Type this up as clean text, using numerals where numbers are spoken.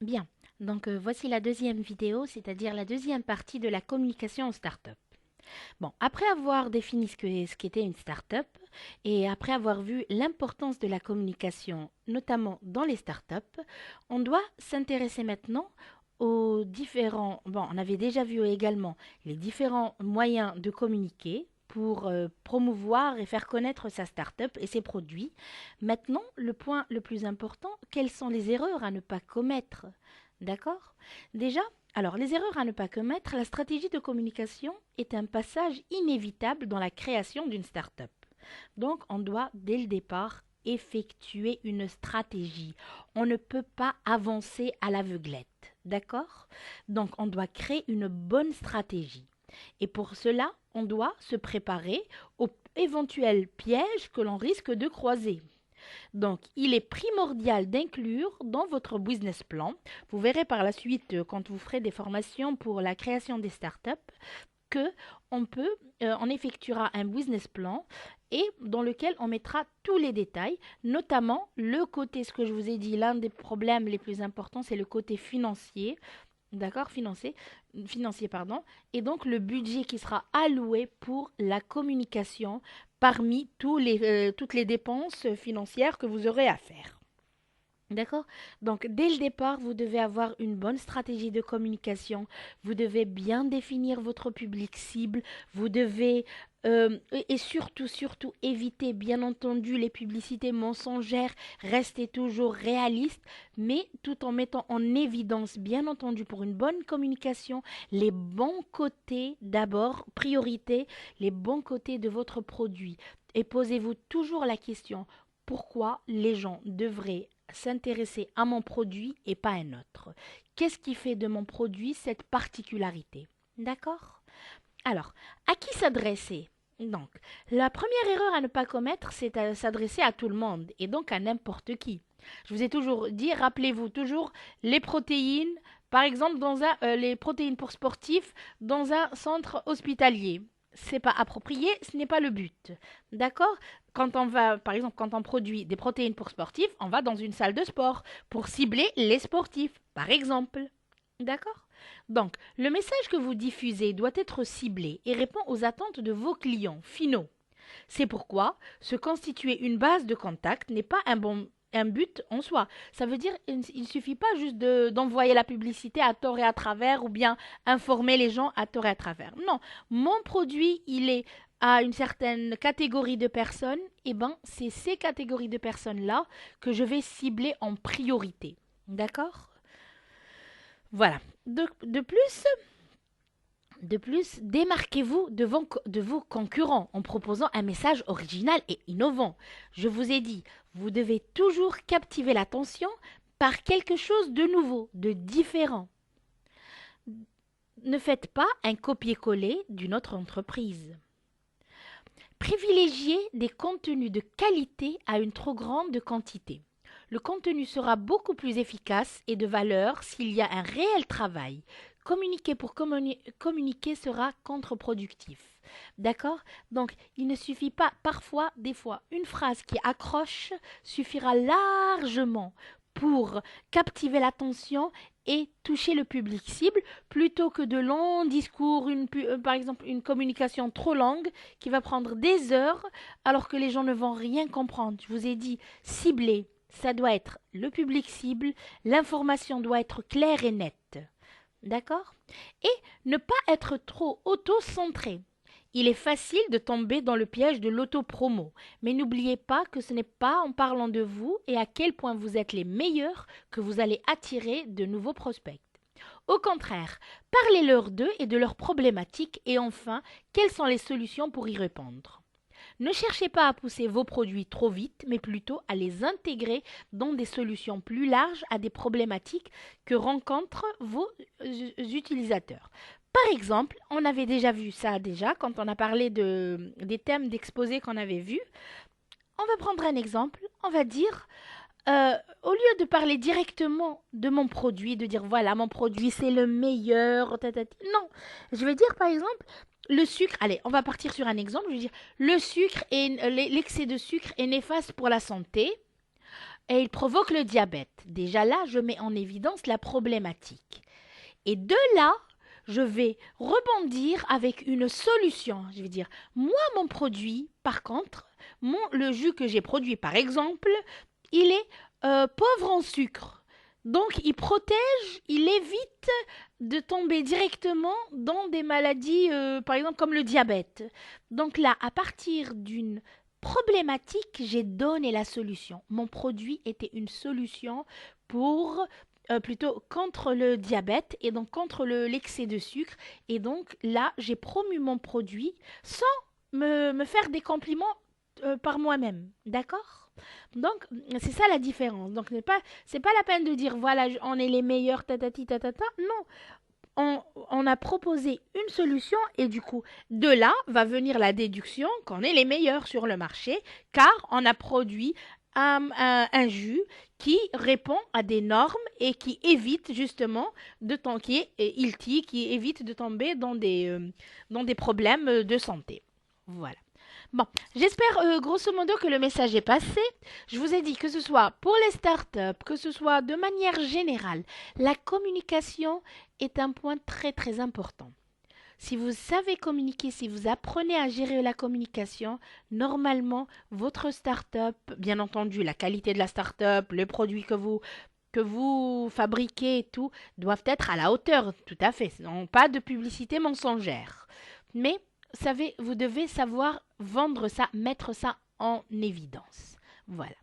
Bien, donc voici la deuxième vidéo, c'est-à-dire la deuxième partie de la communication en start-up. Bon, après avoir défini ce qu'était une start-up et après avoir vu l'importance de la communication, notamment dans les start-up, on doit s'intéresser maintenant aux différents... Bon, on avait déjà vu également les différents moyens de communiquer pour promouvoir et faire connaître sa start-up et ses produits. Maintenant, le point le plus important, quelles sont les erreurs à ne pas commettre? D'accord? Déjà, alors, les erreurs à ne pas commettre, la stratégie de communication est un passage inévitable dans la création d'une start-up. Donc, on doit, dès le départ, effectuer une stratégie. On ne peut pas avancer à l'aveuglette. D'accord? Donc, on doit créer une bonne stratégie. Et pour cela, on doit se préparer aux éventuels pièges que l'on risque de croiser. Donc, il est primordial d'inclure dans votre business plan, vous verrez par la suite quand vous ferez des formations pour la création des startups, que on effectuera un business plan et dans lequel on mettra tous les détails, notamment le côté, ce que je vous ai dit, l'un des problèmes les plus importants, c'est le côté financier. D'accord, financier, pardon, et donc le budget qui sera alloué pour la communication parmi toutes les dépenses financières que vous aurez à faire. D'accord? Donc, dès le départ, vous devez avoir une bonne stratégie de communication. Vous devez bien définir votre public cible. Vous devez, et surtout, éviter, bien entendu, les publicités mensongères. Restez toujours réaliste, mais tout en mettant en évidence, bien entendu, pour une bonne communication, les bons côtés, d'abord, priorité, les bons côtés de votre produit. Et posez-vous toujours la question, pourquoi les gens devraient s'intéresser à mon produit et pas à un autre? Qu'est-ce qui fait de mon produit cette particularité? D'accord? Alors, à qui s'adresser? Donc, la première erreur à ne pas commettre, c'est à s'adresser à tout le monde et donc à n'importe qui. Je vous ai toujours dit, rappelez-vous toujours les protéines, par exemple les protéines pour sportifs dans un centre hospitalier. C'est pas approprié, ce n'est pas le but. D'accord? Quand on va, par exemple, quand on produit des protéines pour sportifs, on va dans une salle de sport pour cibler les sportifs, par exemple. D'accord? Donc, le message que vous diffusez doit être ciblé et répond aux attentes de vos clients finaux. C'est pourquoi se constituer une base de contact n'est pas un but en soi. Ça veut dire il ne suffit pas juste d'envoyer la publicité à tort et à travers ou bien informer les gens à tort et à travers. Non, mon produit, il est à une certaine catégorie de personnes, et ben c'est ces catégories de personnes-là que je vais cibler en priorité. D'accord? Voilà. De plus, démarquez-vous de vos concurrents en proposant un message original et innovant. Je vous ai dit, vous devez toujours captiver l'attention par quelque chose de nouveau, de différent. Ne faites pas un copier-coller d'une autre entreprise. Privilégiez des contenus de qualité à une trop grande quantité. Le contenu sera beaucoup plus efficace et de valeur s'il y a un réel travail. Communiquer pour communiquer sera contre-productif. D'accord? Donc, il ne suffit pas, parfois, des fois, une phrase qui accroche suffira largement pour captiver l'attention et toucher le public cible plutôt que de longs discours, par exemple une communication trop longue qui va prendre des heures alors que les gens ne vont rien comprendre. Je vous ai dit, cibler, ça doit être le public cible, l'information doit être claire et nette. D'accord? Et ne pas être trop auto-centré. Il est facile de tomber dans le piège de l'auto-promo, mais n'oubliez pas que ce n'est pas en parlant de vous et à quel point vous êtes les meilleurs que vous allez attirer de nouveaux prospects. Au contraire, parlez-leur d'eux et de leurs problématiques et enfin, quelles sont les solutions pour y répondre. Ne cherchez pas à pousser vos produits trop vite, mais plutôt à les intégrer dans des solutions plus larges à des problématiques que rencontrent vos utilisateurs. Par exemple, on avait déjà vu ça déjà quand on a parlé des thèmes d'exposé qu'on avait vus. On va prendre un exemple. On va dire, au lieu de parler directement de mon produit, de dire voilà, mon produit c'est le meilleur, non, je vais dire par exemple, le sucre, allez, on va partir sur un exemple, je vais dire, l'excès de sucre est néfaste pour la santé. et il provoque le diabète. Déjà là, je mets en évidence la problématique. Et de là, je vais rebondir avec une solution. Je vais dire, moi, mon produit, par contre, le jus que j'ai produit, par exemple, il est pauvre en sucre. Donc, il protège, il évite de tomber directement dans des maladies, par exemple, comme le diabète. Donc là, à partir d'une problématique, j'ai donné la solution. Mon produit était une solution pour plutôt contre le diabète et donc contre l'excès de sucre. Et donc là, j'ai promu mon produit sans me faire des compliments par moi-même. D'accord? Donc, c'est ça la différence. Donc, c'est pas la peine de dire, voilà, on est les meilleurs, tatati, tatata. Non, on a proposé une solution et du coup, de là va venir la déduction qu'on est les meilleurs sur le marché car on a produit un jus qui répond à des normes et qui évite justement qui est healthy, qui évite de tomber dans des problèmes de santé. Voilà. Bon, j'espère grosso modo que le message est passé. Je vous ai dit que ce soit pour les startups, que ce soit de manière générale, la communication est un point très très important. Si vous savez communiquer, si vous apprenez à gérer la communication, normalement, votre startup, bien entendu, la qualité de la startup, le produit que vous fabriquez et tout, doivent être à la hauteur, tout à fait. Non, pas de publicité mensongère. Mais vous devez savoir vendre ça, mettre ça en évidence. Voilà.